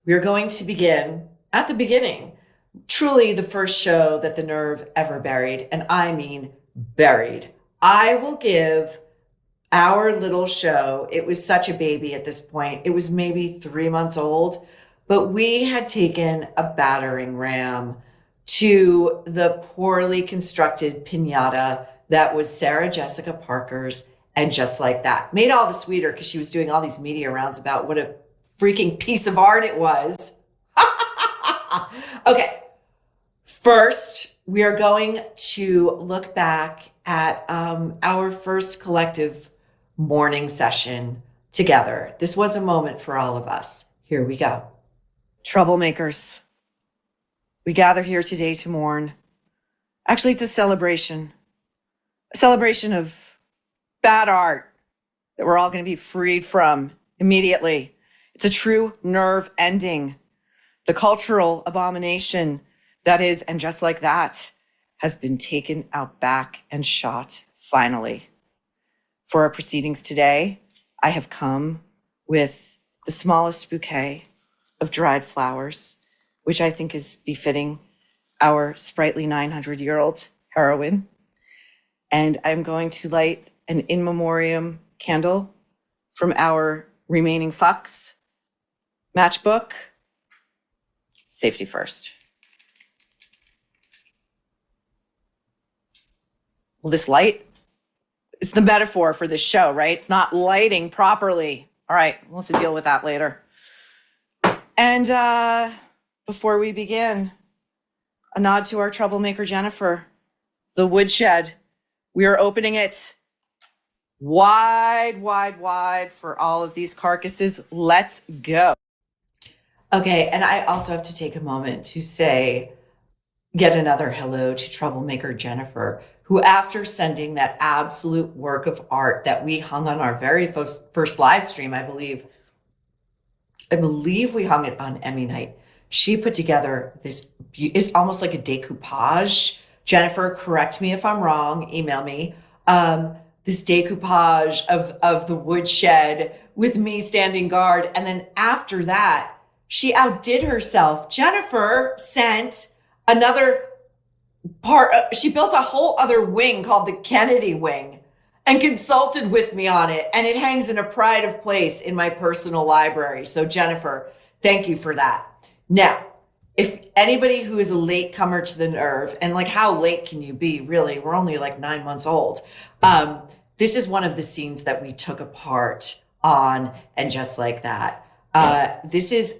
we are going to begin at the beginning, truly the first show that the Nerve ever buried. And I mean buried. I will give our little show, it was such a baby at this point. It was maybe 3 months old, but we had taken a battering ram to the poorly constructed piñata that was Sarah Jessica Parker's. And just like that, made all the sweeter because she was doing all these media rounds about what a freaking piece of art it was. Okay, first, we are going to look back at our first collective mourning session together. This was a moment for all of us. Here we go. Troublemakers, we gather here today to mourn. Actually, it's a celebration of bad art that we're all going to be freed from immediately. It's a true Nerve ending. The cultural abomination that is, and just like that, has been taken out back and shot finally. For our proceedings today, I have come with the smallest bouquet of dried flowers, which I think is befitting our sprightly 900-year-old heroine. And I'm going to light an in memoriam candle from our remaining fucks matchbook. Safety first. Well, this light is the metaphor for this show, right? It's not lighting properly. All right, we'll have to deal with that later. And before we begin, a nod to our troublemaker, Jennifer. The woodshed. We are opening it wide, wide, wide for all of these carcasses. Let's go. Okay, and I also have to take a moment to say yet another hello to troublemaker Jennifer, who after sending that absolute work of art that we hung on our very first live stream, I believe we hung it on Emmy night. She put together this, it's almost like a decoupage. Jennifer, correct me if I'm wrong, email me. This decoupage of the woodshed with me standing guard. And then after that, she outdid herself. Jennifer sent another part. She built a whole other wing called the Kennedy wing and consulted with me on it. And it hangs in a pride of place in my personal library. So Jennifer, thank you for that. Now, if anybody who is a late comer to the Nerve, and like how late can you be really? We're only like 9 months old. This is one of the scenes that we took apart on And Just Like That. This is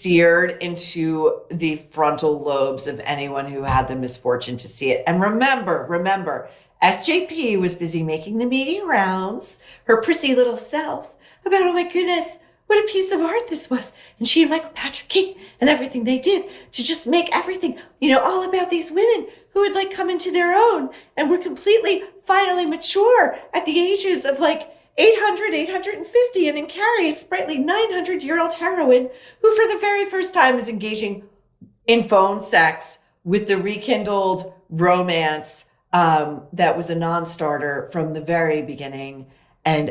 seared into the frontal lobes of anyone who had the misfortune to see it. And remember, SJP was busy making the media rounds, her prissy little self, about, oh my goodness, what a piece of art this was. And she and Michael Patrick King and everything they did to just make everything, all about these women who had like come into their own and were completely finally mature at the ages of like 800, 850, and in Carrie, a sprightly 900-year-old heroine who for the very first time is engaging in phone sex with the rekindled romance that was a non-starter from the very beginning. And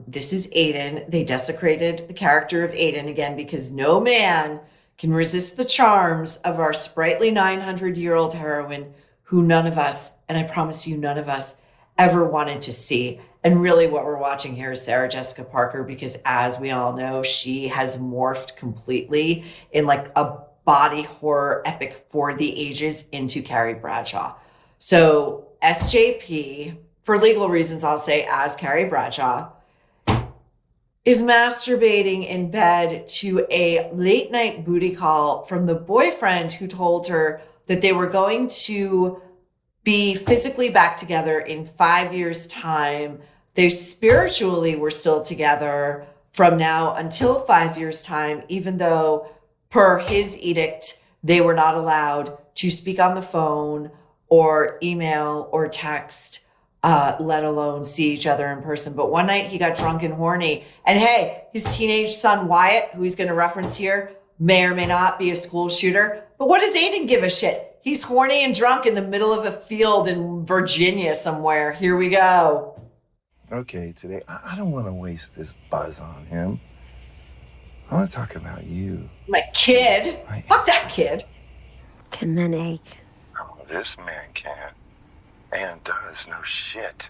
this is Aidan. They desecrated the character of Aidan again because no man can resist the charms of our sprightly 900-year-old heroine who none of us, and I promise you none of us, ever wanted to see. And really what we're watching here is Sarah Jessica Parker, because as we all know, she has morphed completely in like a body horror epic for the ages into Carrie Bradshaw. So SJP, for legal reasons, I'll say as Carrie Bradshaw, is masturbating in bed to a late night booty call from the boyfriend who told her that they were going to be physically back together in 5 years' time. They spiritually were still together from now until 5 years' time, even though per his edict, they were not allowed to speak on the phone or email or text, let alone see each other in person. But one night he got drunk and horny. And hey, his teenage son, Wyatt, who he's going to reference here, may or may not be a school shooter. But what does Aidan give a shit? He's horny and drunk in the middle of a field in Virginia somewhere. Here we go. Okay, today, I don't want to waste this buzz on him. I want to talk about you. My kid. Fuck that kid. Can men ache? Oh, this man can. And does, no shit.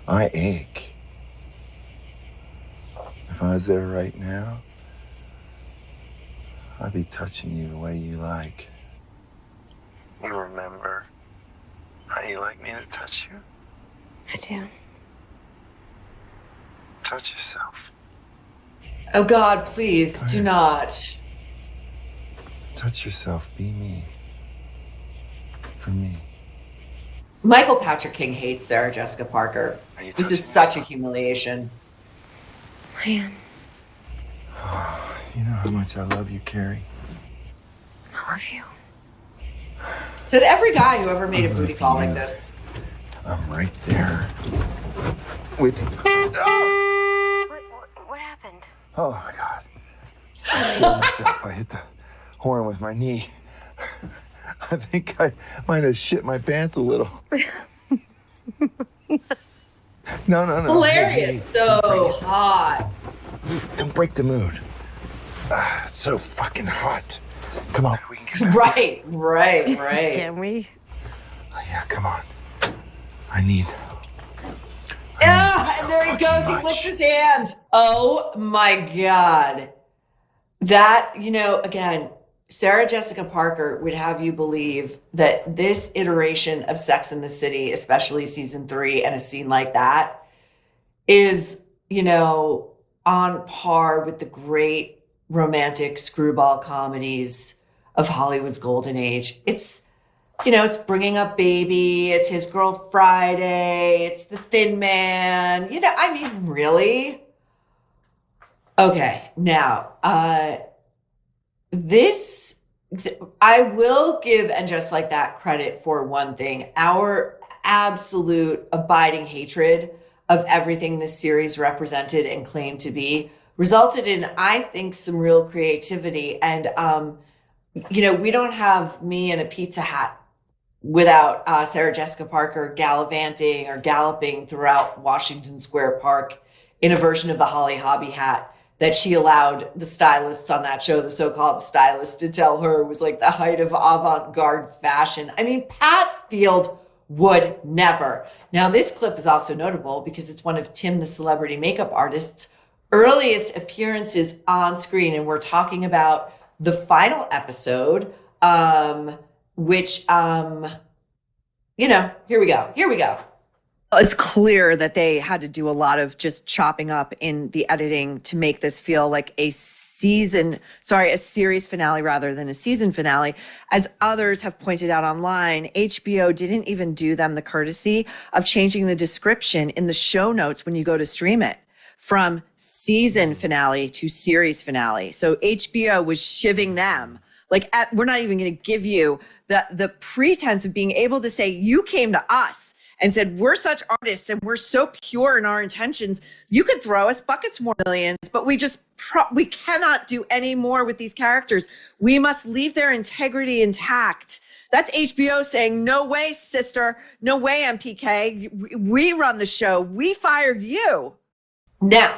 I ache. If I was there right now, I'd be touching you the way you like. You remember how you like me to touch you? I do. Touch yourself. Oh God, please do not. Touch yourself. Be me. For me. Michael Patrick King hates Sarah Jessica Parker. This is such a humiliation. I am. Oh, you know how much I love you, Carrie. I love you. So to every guy who ever made a booty call like this. I'm right there with you. What happened? Oh my God. I killed myself. I hit the horn with my knee. I think I might have shit my pants a little. No. Hilarious. Hey, so hot. Don't break the mood. It's so fucking hot. Come on. We can get Right. Can we? Yeah, come on. I need And there he goes. He flipped his hand. Oh my God. That, again, Sarah Jessica Parker would have you believe that this iteration of Sex and the City, especially season 3 and a scene like that, is, on par with the great romantic screwball comedies of Hollywood's golden age. It's bringing up baby. It's His Girl Friday. It's The Thin Man. Really? Okay. Now, I will give And Just Like That credit for one thing. Our absolute abiding hatred of everything this series represented and claimed to be resulted in, I think, some real creativity. And, we don't have me in a pizza hat without Sarah Jessica Parker gallivanting or galloping throughout Washington Square Park in a version of the Holly Hobby hat that she allowed the stylists on that show, the so-called stylists, to tell her was like the height of avant-garde fashion. Pat Field would never. Now, this clip is also notable because it's one of Tim, the celebrity makeup artist's earliest appearances on screen. And we're talking about the final episode, which, here we go. It's clear that they had to do a lot of just chopping up in the editing to make this feel like a series finale rather than a season finale. As others have pointed out online, HBO didn't even do them the courtesy of changing the description in the show notes when you go to stream it from season finale to series finale. So HBO was shivving them. We're not even going to give you the pretense of being able to say, you came to us and said, we're such artists and we're so pure in our intentions. You could throw us buckets more millions, but we cannot do any more with these characters. We must leave their integrity intact. That's HBO saying, no way, sister. No way, MPK. We run the show. We fired you. Now,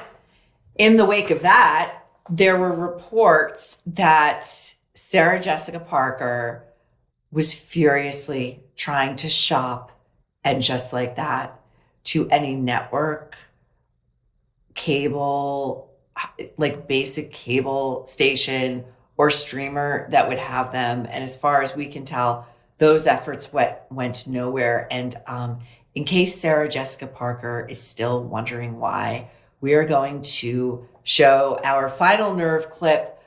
in the wake of that, there were reports that Sarah Jessica Parker was furiously trying to shop And Just Like That to any network, cable, basic cable station or streamer that would have them. And as far as we can tell, those efforts went nowhere. And in case Sarah Jessica Parker is still wondering why, we are going to show our final nerve clip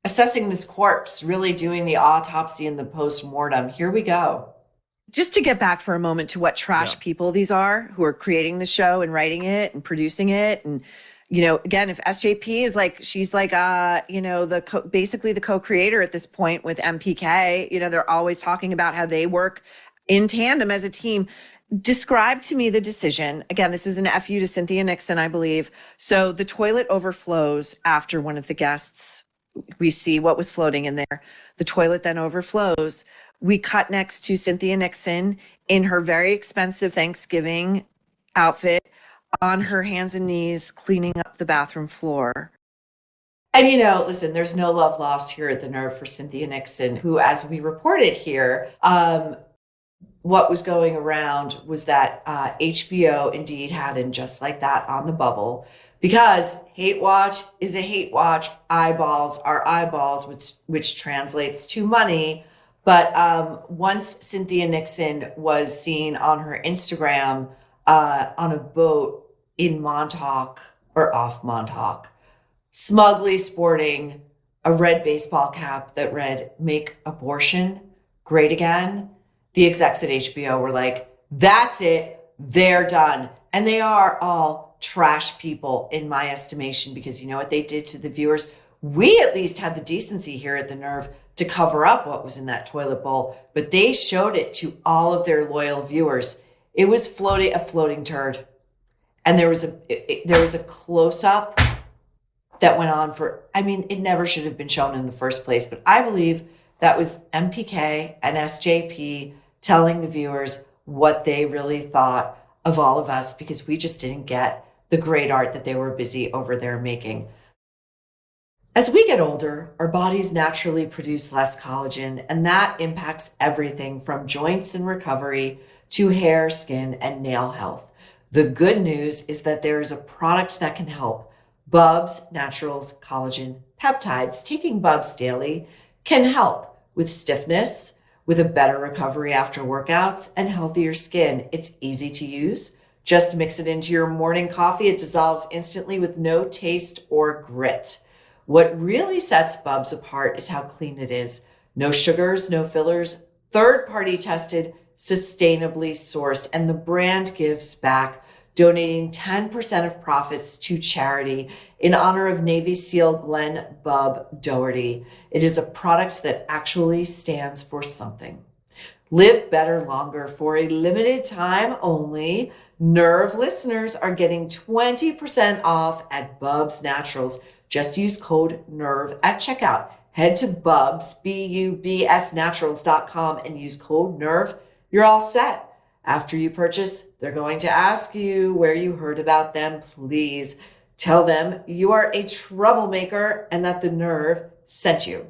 assessing this corpse, really doing the autopsy and the post-mortem. Here we go. Just to get back for a moment to what trash people these are who are creating the show and writing it and producing it. And, again, if SJP is she's basically the co-creator at this point with MPK, they're always talking about how they work in tandem as a team. Describe to me the decision. Again, this is an FU to Cynthia Nixon, I believe. So the toilet overflows after one of the guests. We see what was floating in there. The toilet then overflows. We cut next to Cynthia Nixon in her very expensive Thanksgiving outfit, on her hands and knees, cleaning up the bathroom floor. And, listen, there's no love lost here at the Nerve for Cynthia Nixon, who, as we reported here, what was going around was that HBO indeed had And Just Like That on the bubble, because hate watch is a hate watch. Eyeballs are eyeballs, which translates to money. But once Cynthia Nixon was seen on her Instagram on a boat in Montauk or off Montauk, smugly sporting a red baseball cap that read, "Make abortion great again," the execs at HBO were like, that's it, they're done. And they are all trash people in my estimation, because you know what they did to the viewers? We at least had the decency here at the Nerve to cover up what was in that toilet bowl, but they showed it to all of their loyal viewers. It was a floating turd. And there was a close-up that went on for, it never should have been shown in the first place, but I believe that was MPK and SJP telling the viewers what they really thought of all of us, because we just didn't get the great art that they were busy over there making. As we get older, our bodies naturally produce less collagen, and that impacts everything from joints and recovery to hair, skin, and nail health. The good news is that there is a product that can help. Bubs Naturals Collagen Peptides. Taking Bubs daily can help with stiffness, with a better recovery after workouts, and healthier skin. It's easy to use. Just mix it into your morning coffee. It dissolves instantly with no taste or grit. What really sets Bubs apart is how clean it is. No sugars, no fillers, third-party tested, sustainably sourced, and the brand gives back, donating 10% of profits to charity in honor of Navy SEAL Glenn Bub Doherty. It is a product that actually stands for something. Live better longer. For a limited time only, Nerve listeners are getting 20% off at Bubs Naturals. Just use code NERVE at checkout. Head to Bubs, BUBSnaturals.com, and use code NERVE. You're all set. After you purchase, they're going to ask you where you heard about them. Please tell them you are a troublemaker and that the Nerve sent you.